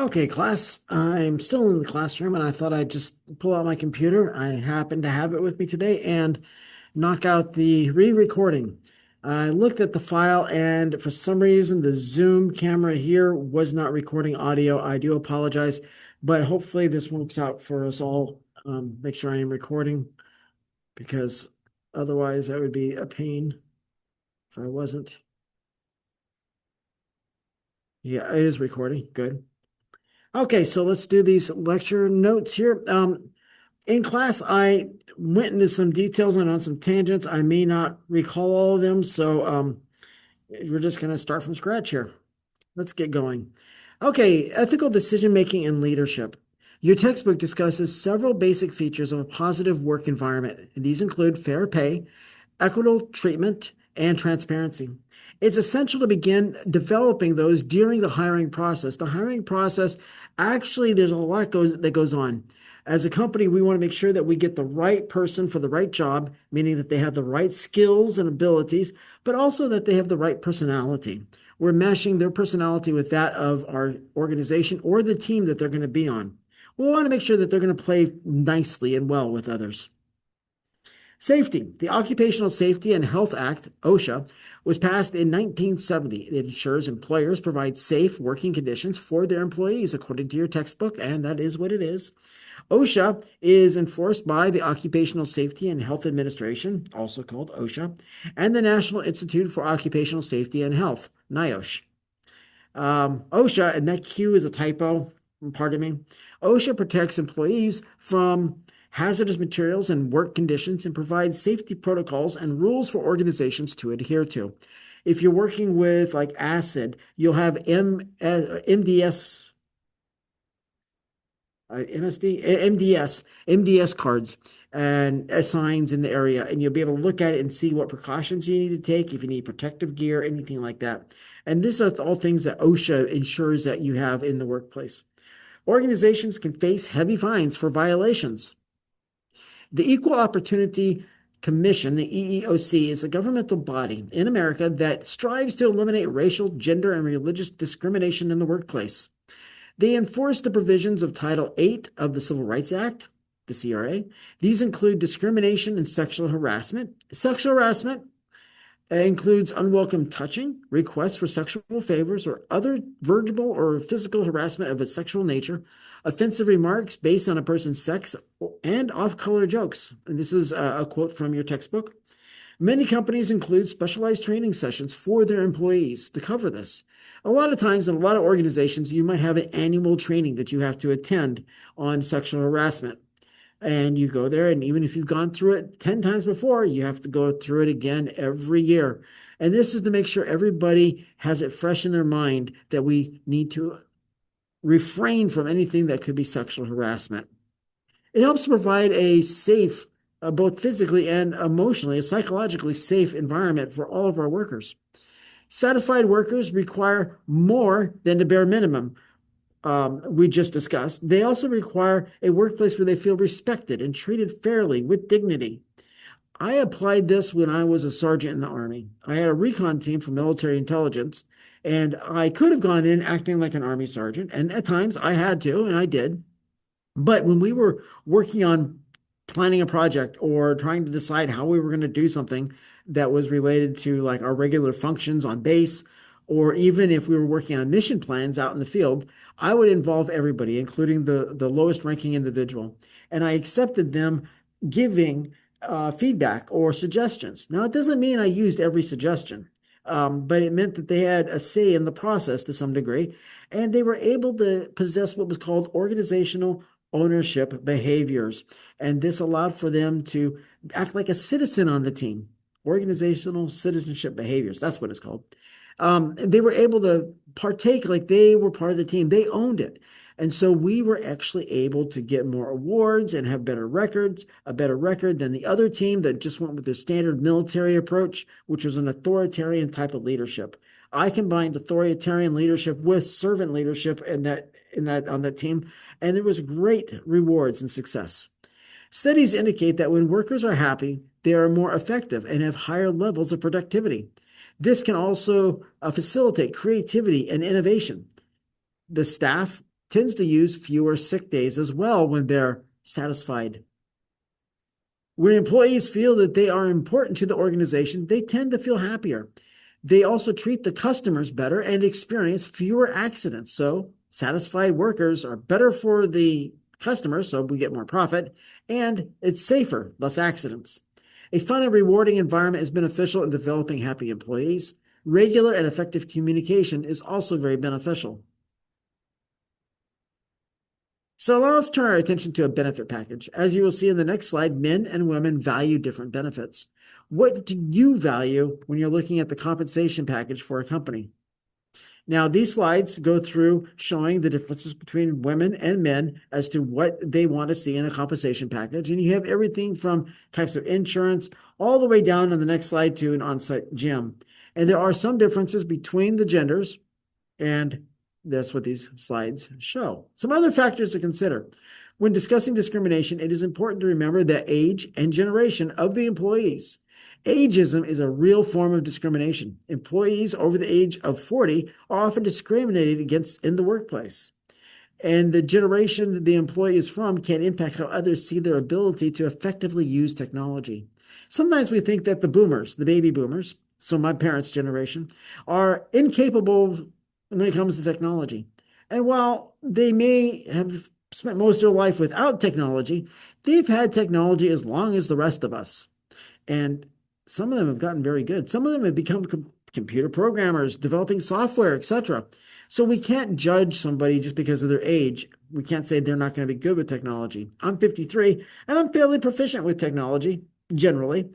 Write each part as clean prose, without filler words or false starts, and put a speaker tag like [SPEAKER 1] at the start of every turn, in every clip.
[SPEAKER 1] Okay, class. I'm still in the classroom and I thought I'd just pull out my computer. I happen to have it with me today and knock out the re-recording. I looked at the file and for some reason the Zoom camera here was not recording audio. I do apologize, but hopefully this works out for us all. Make sure I am recording because otherwise that would be a pain if I wasn't. Yeah, it is recording. Good. Okay, so let's do these lecture notes here. In class, I went into some details and on some tangents. I may not recall all of them, so we're just going to start from scratch here. Let's get going. Okay, ethical decision making and leadership. Your textbook discusses several basic features of a positive work environment. These include fair pay, equitable treatment, and transparency. It's essential to begin developing those during the hiring process. The hiring process, actually, there's a lot that goes on. As a company, we want to make sure that we get the right person for the right job, meaning that they have the right skills and abilities, but also that they have the right personality. We're meshing their personality with that of our organization or the team that they're going to be on. We want to make sure that they're going to play nicely and well with others. Safety. The Occupational Safety and Health Act, OSHA, was passed in 1970. It ensures employers provide safe working conditions for their employees, according to your textbook, and that is what it is. OSHA is enforced by the Occupational Safety and Health Administration, also called OSHA, and the National Institute for Occupational Safety and Health, NIOSH. OSHA, and that Q is a typo, pardon me. OSHA protects employees from hazardous materials and work conditions and provides safety protocols and rules for organizations to adhere to. If you're working with like acid, you'll have MDS, MDS cards and signs in the area, and you'll be able to look at it and see what precautions you need to take, if you need protective gear, anything like that. And these are all things that OSHA ensures that you have in the workplace. Organizations can face heavy fines for violations. The Equal Opportunity Commission, the EEOC, is a governmental body in America that strives to eliminate racial, gender, and religious discrimination in the workplace. They enforce the provisions of Title 8 of the Civil Rights Act, the CRA. These include discrimination and sexual harassment. Sexual harassment includes unwelcome touching, requests for sexual favors, or other verbal or physical harassment of a sexual nature, offensive remarks based on a person's sex, and off-color jokes. And this is a quote from your textbook. Many companies include specialized training sessions for their employees to cover this. A lot of times in a lot of organizations, you might have an annual training that you have to attend on sexual harassment. And you go there, and even if you've gone through it 10 times before, you have to go through it again every year. And this is to make sure everybody has it fresh in their mind that we need to refrain from anything that could be sexual harassment. It helps to provide a safe, both physically and emotionally, a psychologically safe environment for all of our workers. Satisfied workers require more than the bare minimum we just discussed. They also require a workplace where they feel respected and treated fairly with dignity. I applied this when I was a sergeant in the Army. I had a recon team for military intelligence, and I could have gone in acting like an Army sergeant, and at times I had to, and I did. But when we were working on planning a project or trying to decide how we were going to do something that was related to like our regular functions on base, or even if we were working on mission plans out in the field, I would involve everybody, including the lowest ranking individual. And I accepted them giving feedback or suggestions. Now, it doesn't mean I used every suggestion, but it meant that they had a say in the process to some degree, and they were able to possess what was called organizational ownership behaviors. And this allowed for them to act like a citizen on the team. Organizational citizenship behaviors, that's what it's called. They were able to partake like they were part of the team. They owned it. And so we were actually able to get more awards and have better records, a better record than the other team that just went with their standard military approach, which was an authoritarian type of leadership. I combined authoritarian leadership with servant leadership in that on that team, and there was great rewards and success. Studies indicate that when workers are happy, they are more effective and have higher levels of productivity. This can also facilitate creativity and innovation. The staff tends to use fewer sick days as well when they're satisfied. When employees feel that they are important to the organization, they tend to feel happier. They also treat the customers better and experience fewer accidents. So, satisfied workers are better for the customers, so we get more profit, and it's safer, less accidents. A fun and rewarding environment is beneficial in developing happy employees. Regular and effective communication is also very beneficial. So now let's turn our attention to a benefit package. As you will see in the next slide, men and women value different benefits. What do you value when you're looking at the compensation package for a company? Now, these slides go through showing the differences between women and men as to what they want to see in a compensation package. And you have everything from types of insurance all the way down on the next slide to an on-site gym. And there are some differences between the genders, and that's what these slides show. Some other factors to consider. When discussing discrimination, it is important to remember the age and generation of the employees. Ageism is a real form of discrimination. Employees over the age of 40 are often discriminated against in the workplace. And the generation the employee is from can impact how others see their ability to effectively use technology. Sometimes we think that the boomers, the baby boomers, so my parents' generation, are incapable when it comes to technology. And while they may have spent most of their life without technology, they've had technology as long as the rest of us. And some of them have gotten very good. Some of them have become computer programmers, developing software, etc. So we can't judge somebody just because of their age. We can't say they're not going to be good with technology. I'm 53 and I'm fairly proficient with technology generally.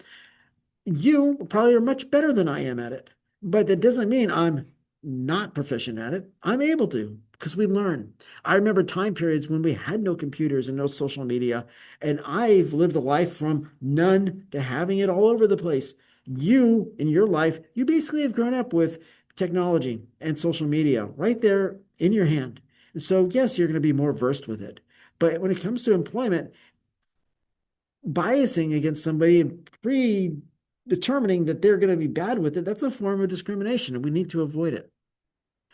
[SPEAKER 1] You probably are much better than I am at it, but that doesn't mean I'm not proficient at it. I'm able to because we learn. I remember time periods when we had no computers and no social media, and I've lived a life from none to having it all over the place. You, in your life, you basically have grown up with technology and social media right there in your hand. And so, yes, you're going to be more versed with it. But when it comes to employment, biasing against somebody and predetermining that they're going to be bad with it, that's a form of discrimination, and we need to avoid it.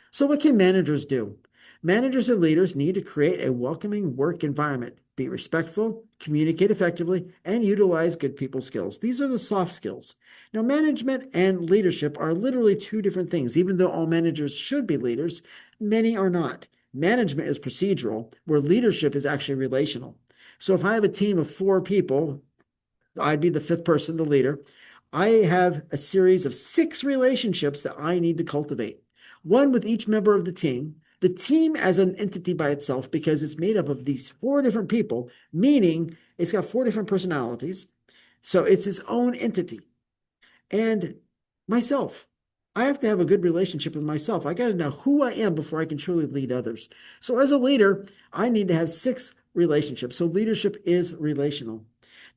[SPEAKER 1] So, what can managers do? Managers and leaders need to create a welcoming work environment, be respectful, communicate effectively, and utilize good people skills. These are the soft skills. Now, management and leadership are literally two different things. Even though all managers should be leaders, many are not. Management is procedural, where leadership is actually relational. So, if I have a team of 4 people, I'd be the fifth person, the leader. I have a series of 6 relationships that I need to cultivate, one with each member of the team. The team as an entity by itself, because it's made up of these 4 different people, meaning it's got 4 different personalities. So it's its own entity. And myself, I have to have a good relationship with myself. I got to know who I am before I can truly lead others. So as a leader, I need to have 6 relationships. So leadership is relational.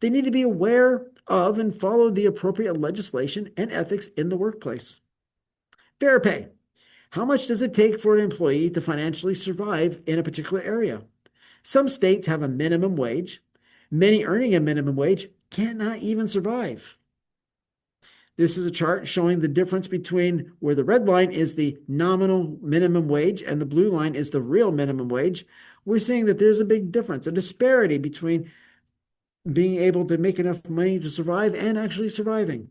[SPEAKER 1] They need to be aware of and follow the appropriate legislation and ethics in the workplace. Fair pay. How much does it take for an employee to financially survive in a particular area? Some states have a minimum wage. Many earning a minimum wage cannot even survive. This is a chart showing the difference between where the red line is the nominal minimum wage and the blue line is the real minimum wage. We're seeing that there's a big difference, a disparity between being able to make enough money to survive and actually surviving.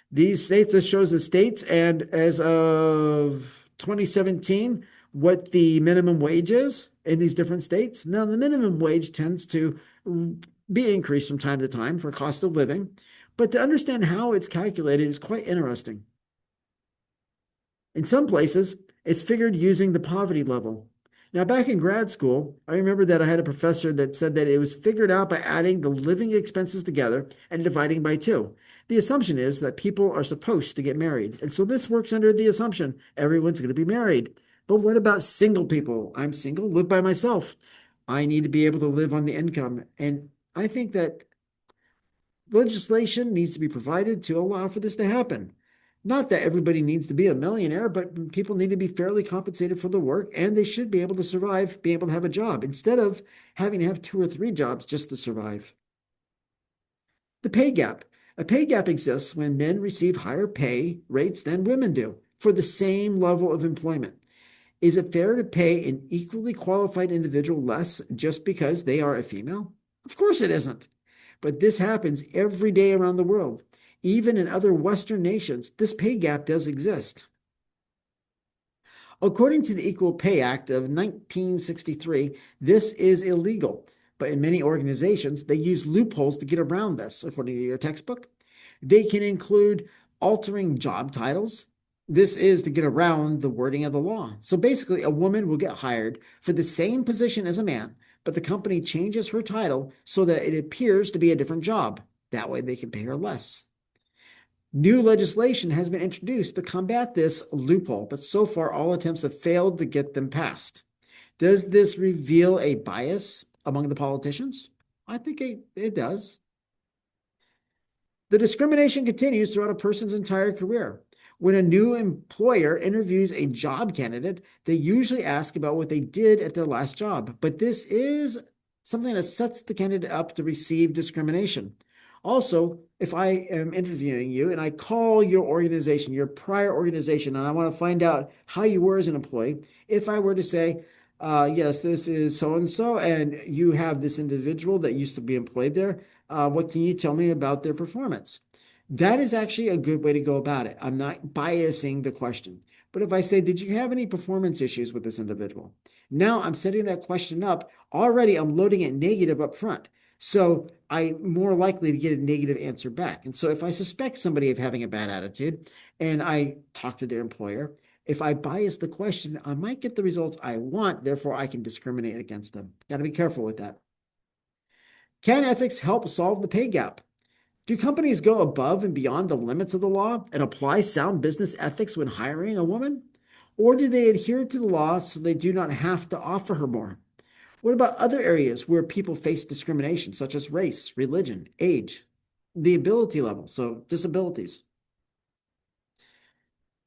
[SPEAKER 1] These states, this shows the states, and as of 2017, what the minimum wage is in these different states. Now, the minimum wage tends to be increased from time to time for cost of living, but to understand how it's calculated is quite interesting. In some places, it's figured using the poverty level. Now, back in grad school, I remember that I had a professor that said that it was figured out by adding the living expenses together and dividing by 2. The assumption is that people are supposed to get married. And so this works under the assumption everyone's going to be married. But what about single people? I'm single, live by myself. I need to be able to live on the income. And I think that legislation needs to be provided to allow for this to happen. Not that everybody needs to be a millionaire, but people need to be fairly compensated for the work, and they should be able to survive, be able to have a job, instead of having to have 2 or 3 jobs just to survive. The pay gap. A pay gap exists when men receive higher pay rates than women do for the same level of employment. Is it fair to pay an equally qualified individual less just because they are a female? Of course it isn't. But this happens every day around the world. Even in other Western nations, this pay gap does exist. According to the Equal Pay Act of 1963, this is illegal. But in many organizations, they use loopholes to get around this, according to your textbook. They can include altering job titles. This is to get around the wording of the law. So basically, a woman will get hired for the same position as a man, but the company changes her title so that it appears to be a different job. That way, they can pay her less. New legislation has been introduced to combat this loophole, but so far all attempts have failed to get them passed. Does this reveal a bias among the politicians? I think it does. The discrimination continues throughout a person's entire career. When a new employer interviews a job candidate, they usually ask about what they did at their last job. But this is something that sets the candidate up to receive discrimination. Also, if I am interviewing you and I call your organization, your prior organization, and I want to find out how you were as an employee, if I were to say, yes, this is so and so, and you have this individual that used to be employed there, what can you tell me about their performance? That is actually a good way to go about it. I'm not biasing the question. But if I say, did you have any performance issues with this individual? Now I'm setting that question up. Already I'm loading it negative up front. So I'm more likely to get a negative answer back. And so if I suspect somebody of having a bad attitude and I talk to their employer, if I bias the question, I might get the results I want. Therefore, I can discriminate against them. Got to be careful with that. Can ethics help solve the pay gap? Do companies go above and beyond the limits of the law and apply sound business ethics when hiring a woman? Or do they adhere to the law so they do not have to offer her more? What about other areas where people face discrimination, such as race, religion, age, the ability level, so disabilities?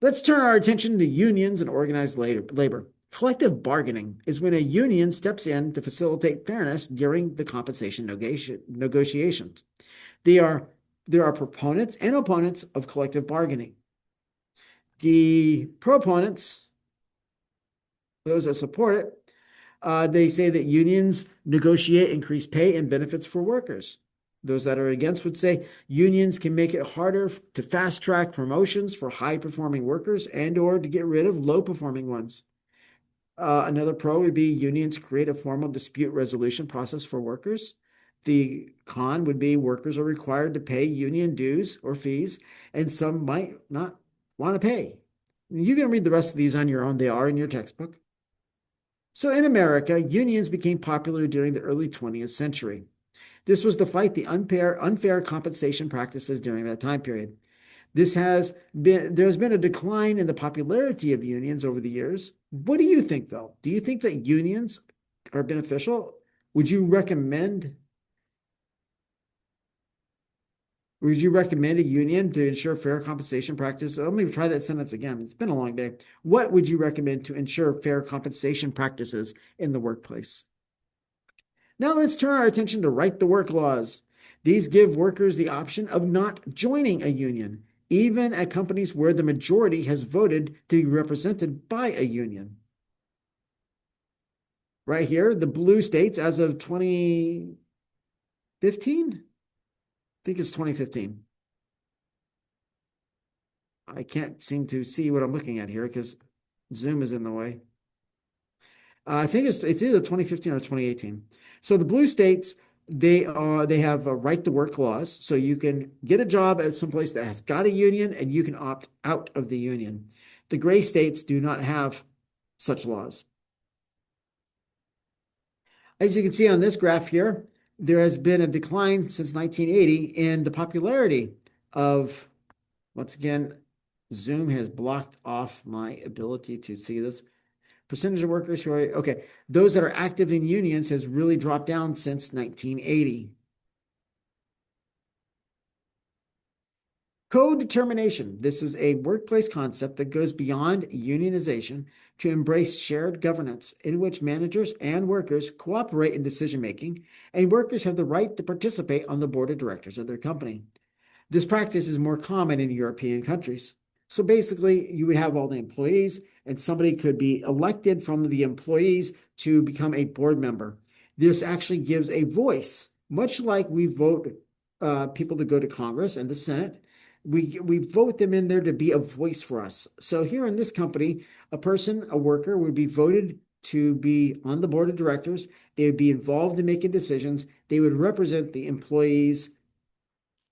[SPEAKER 1] Let's turn our attention to unions and organized labor. Collective bargaining is when a union steps in to facilitate fairness during the compensation negotiations. There are proponents and opponents of collective bargaining. The proponents, those that support it, they say that unions negotiate increased pay and benefits for workers. Those that are against would say unions can make it harder to fast track promotions for high performing workers and or to get rid of low performing ones. Another pro would be unions create a formal dispute resolution process for workers. The con would be workers are required to pay union dues or fees, and some might not want to pay. You can read the rest of these on your own. They are in your textbook. So in America, unions became popular during the early 20th century. This was to fight the unfair compensation practices during that time period. There's been a decline in the popularity of unions over the years. What do you think, though? Do you think that unions are beneficial? Would you recommend would you recommend a union to ensure fair compensation practice? Let me try that sentence again. It's been a long day. What would you recommend to ensure fair compensation practices in the workplace? Now let's turn our attention to right to work laws. These give workers the option of not joining a union, even at companies where the majority has voted to be represented by a union. Right here, the blue states as of 2015? I think it's 2015. I can't seem to see what I'm looking at here because Zoom is in the way. I think it's either 2015 or 2018. So the blue states, they have a right to work laws. So you can get a job at some place that has got a union and you can opt out of the union. The gray states do not have such laws. As you can see on this graph here, there has been a decline since 1980 in the popularity of, once again, Zoom has blocked off my ability to see this. Percentage of workers who are, okay, those that are active in unions has really dropped down since 1980. Co-determination. This is a workplace concept that goes beyond unionization to embrace shared governance in which managers and workers cooperate in decision-making, and workers have the right to participate on the board of directors of their company. This practice is more common in European countries. So basically, you would have all the employees, and somebody could be elected from the employees to become a board member. This actually gives a voice, much like we vote people to go to Congress and the Senate. We vote them in there to be a voice for us. So here in this company, a person, a worker, would be voted to be on the board of directors. They would be involved in making decisions. They would represent the employees'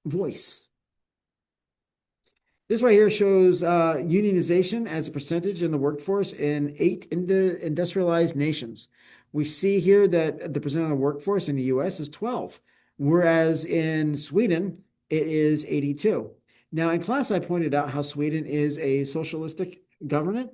[SPEAKER 1] voice. This right here shows unionization as a percentage in the workforce in 8 industrialized nations. We see here that the percent of the workforce in the US is 12, whereas in Sweden, it is 82. Now, in class, I pointed out how Sweden is a socialistic government,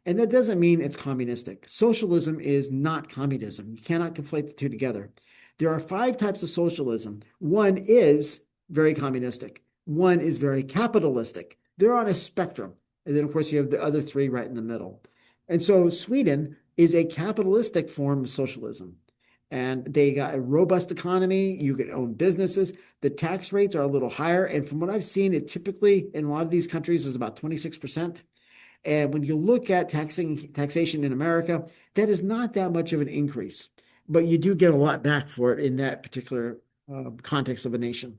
[SPEAKER 1] and that doesn't mean it's communistic. Socialism is not communism. You cannot conflate the two together. There are 5 types of socialism. One is very communistic. One is very capitalistic. They're on a spectrum. And then, of course, you have the other 3 right in the middle. And so Sweden is a capitalistic form of socialism. And they got a robust economy. You can own businesses. The tax rates are a little higher. And from what I've seen, it typically in a lot of these countries is about 26%. And when you look at taxation in America, that is not that much of an increase. But you do get a lot back for it in that particular context of a nation.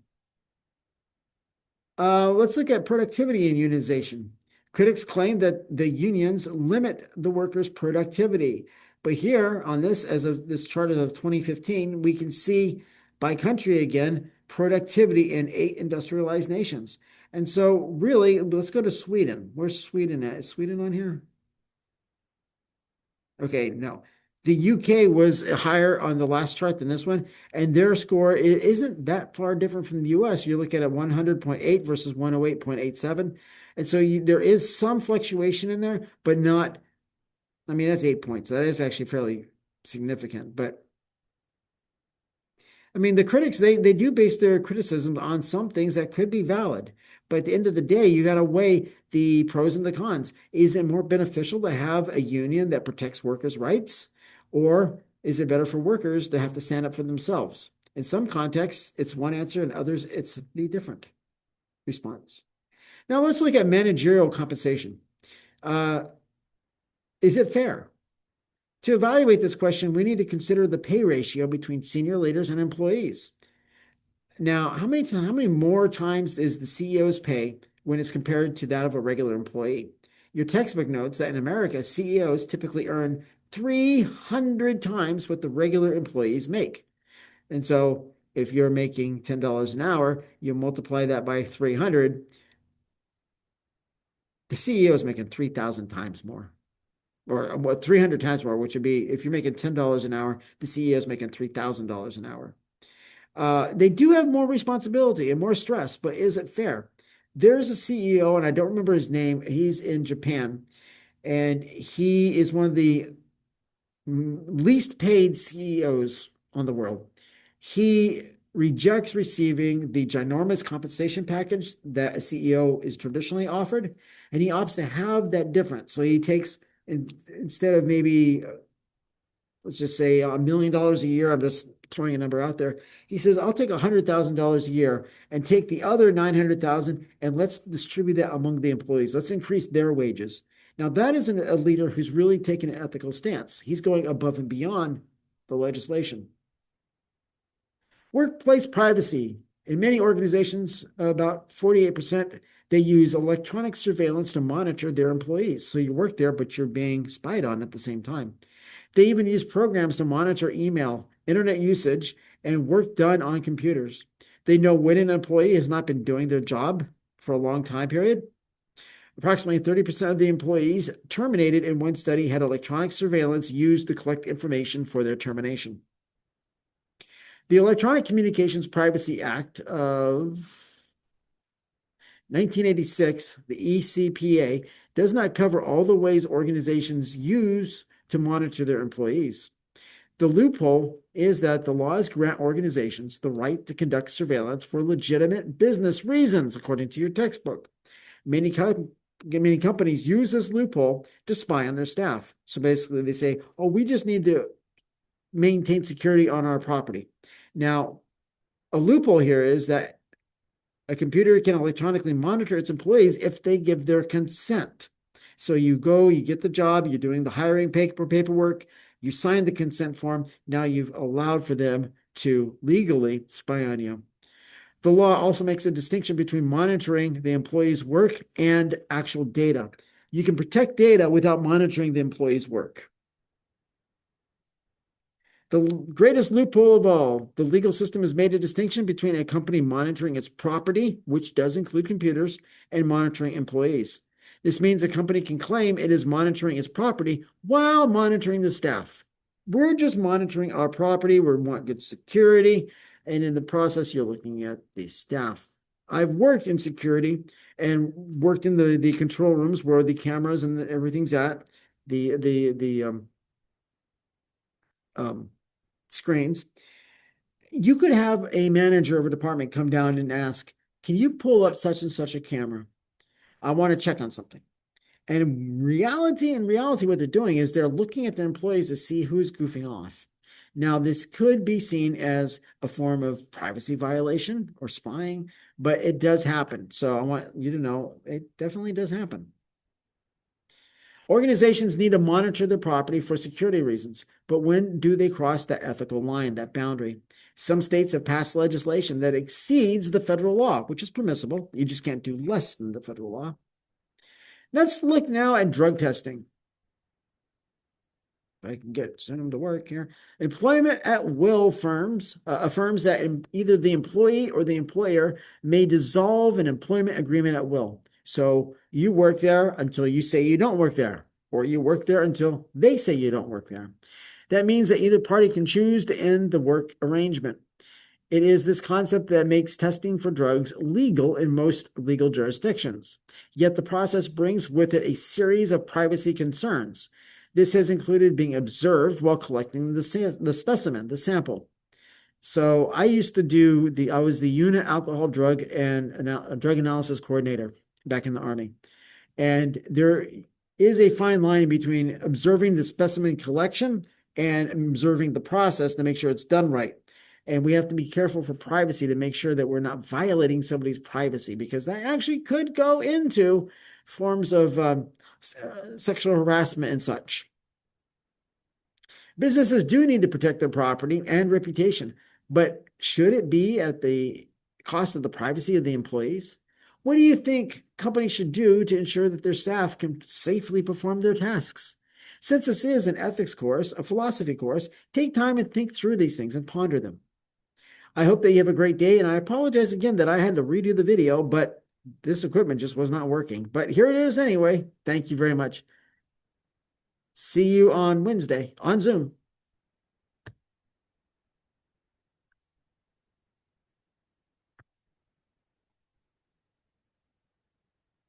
[SPEAKER 1] Let's look at productivity and unionization. Critics claim that the unions limit the workers' productivity. But here on this, as of this chart of 2015, we can see by country again, productivity in 8 industrialized nations. And so really, let's go to Sweden. Where's Sweden at? Is Sweden on here? Okay, no. The UK was higher on the last chart than this one, and their score isn't that far different from the US. You look at 100.8 versus 108.87. And so there is some fluctuation in there, but not, I mean, that's 8 points. That is actually fairly significant. But I mean, the critics, they do base their criticism on some things that could be valid. But at the end of the day, you got to weigh the pros and the cons. Is it more beneficial to have a union that protects workers' rights? Or is it better for workers to have to stand up for themselves? In some contexts, it's one answer, in others, it's the different response. Now let's look at managerial compensation. Uh, is it fair? To evaluate this question, we need to consider the pay ratio between senior leaders and employees. Now, how many more times is the CEO's pay when it's compared to that of a regular employee? Your textbook notes that in America, CEOs typically earn 300 times what the regular employees make. And so if you're making $10 an hour, you multiply that by 300, the CEO is making 3,000 times more. Or what, 300 times more, which would be if you're making $10 an hour, the CEO is making $3,000 an hour. They do have more responsibility and more stress, but is it fair? There's a CEO, and I don't remember his name. He's in Japan, and he is one of the least paid CEOs on the world. He rejects receiving the ginormous compensation package that a CEO is traditionally offered, and he opts to have that difference. So he takes, instead of maybe, let's just say $1 million a year, I'm just throwing a number out there. He says, I'll take $100,000 a year and take the other 900,000 and let's distribute that among the employees. Let's increase their wages. Now, that isn't a leader who's really taken an ethical stance. He's going above and beyond the legislation. Workplace privacy. In many organizations, about 48%, they use electronic surveillance to monitor their employees. So you work there, but you're being spied on at the same time. They even use programs to monitor email, internet usage, and work done on computers. They know when an employee has not been doing their job for a long time period. Approximately 30% of the employees terminated in one study had electronic surveillance used to collect information for their termination. The Electronic Communications Privacy Act of 1986, the ECPA, does not cover all the ways organizations use to monitor their employees. The loophole is that the laws grant organizations the right to conduct surveillance for legitimate business reasons, according to your textbook. Many companies use this loophole to spy on their staff. So basically they say, oh, we just need to maintain security on our property. Now, a loophole here is that A computer can electronically monitor its employees if they give their consent. So you go, you get the job, you're doing the hiring paperwork, you sign the consent form. Now you've allowed for them to legally spy on you. The law also makes a distinction between monitoring the employee's work and actual data. You can protect data without monitoring the employee's work. The greatest loophole of all, the legal system has made a distinction between a company monitoring its property, which does include computers, and monitoring employees. This means a company can claim it is monitoring its property while monitoring the staff. We're just monitoring our property. We want good security. And in the process, you're looking at the staff. I've worked in security and worked in the control rooms where the cameras and everything's at, the screens. You could have a manager of a department come down and ask, can you pull up such and such a camera? I want to check on something. And in reality, what they're doing is they're looking at their employees to see who's goofing off. Now, this could be seen as a form of privacy violation or spying, but it does happen. So I want you to know it definitely does happen. Organizations need to monitor their property for security reasons, but when do they cross that ethical line, that boundary? Some states have passed legislation that exceeds the federal law, which is permissible. You just can't do less than the federal law. Let's look now at drug testing. If I can send them to work here. Employment at will firms affirms that either the employee or the employer may dissolve an employment agreement at will. So you work there until you say you don't work there, or you work there until they say you don't work there. That means that either party can choose to end the work arrangement. It is this concept that makes testing for drugs legal in most legal jurisdictions. Yet the process brings with it a series of privacy concerns. This has included being observed while collecting the specimen, the sample. So I used to I was the unit alcohol drug and drug analysis coordinator back in the Army. And there is a fine line between observing the specimen collection and observing the process to make sure it's done right. And we have to be careful for privacy to make sure that we're not violating somebody's privacy, because that actually could go into forms of sexual harassment and such. Businesses do need to protect their property and reputation, but should it be at the cost of the privacy of the employees? What do you think companies should do to ensure that their staff can safely perform their tasks? Since this is an ethics course, a philosophy course, take time and think through these things and ponder them. I hope that you have a great day, and I apologize again that I had to redo the video, but this equipment just was not working. But here it is anyway. Thank you very much. See you on Wednesday on Zoom.